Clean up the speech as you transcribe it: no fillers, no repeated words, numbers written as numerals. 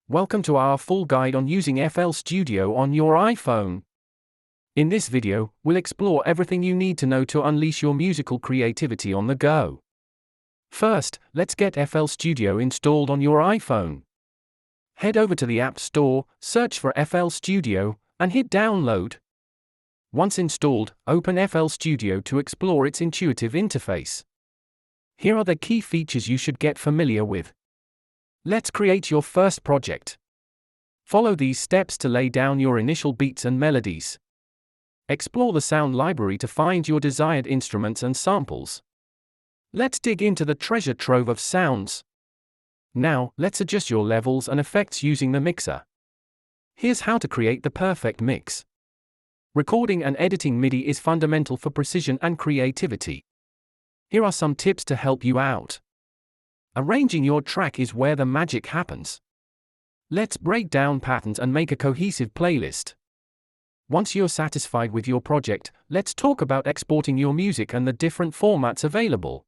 Welcome to our full guide on using FL Studio on your iPhone. In this video, we'll explore everything you need to know to unleash your musical creativity on the go. First, let's get FL Studio installed on your iPhone. Head over to the App Store, search for FL Studio, and hit download. Once installed, open FL Studio to explore its intuitive interface. Here are the key features you should get familiar with. Let's create your first project. Follow these steps to lay down your initial beats and melodies. Explore the sound library to find your desired instruments and samples. Let's dig into the treasure trove of sounds. Now, let's adjust your levels and effects using the mixer. Here's how to create the perfect mix. Recording and editing MIDI is fundamental for precision and creativity. Here are some tips to help you out. Arranging your track is where the magic happens. Let's break down patterns and make a cohesive playlist. Once you're satisfied with your project, let's talk about exporting your music and the different formats available.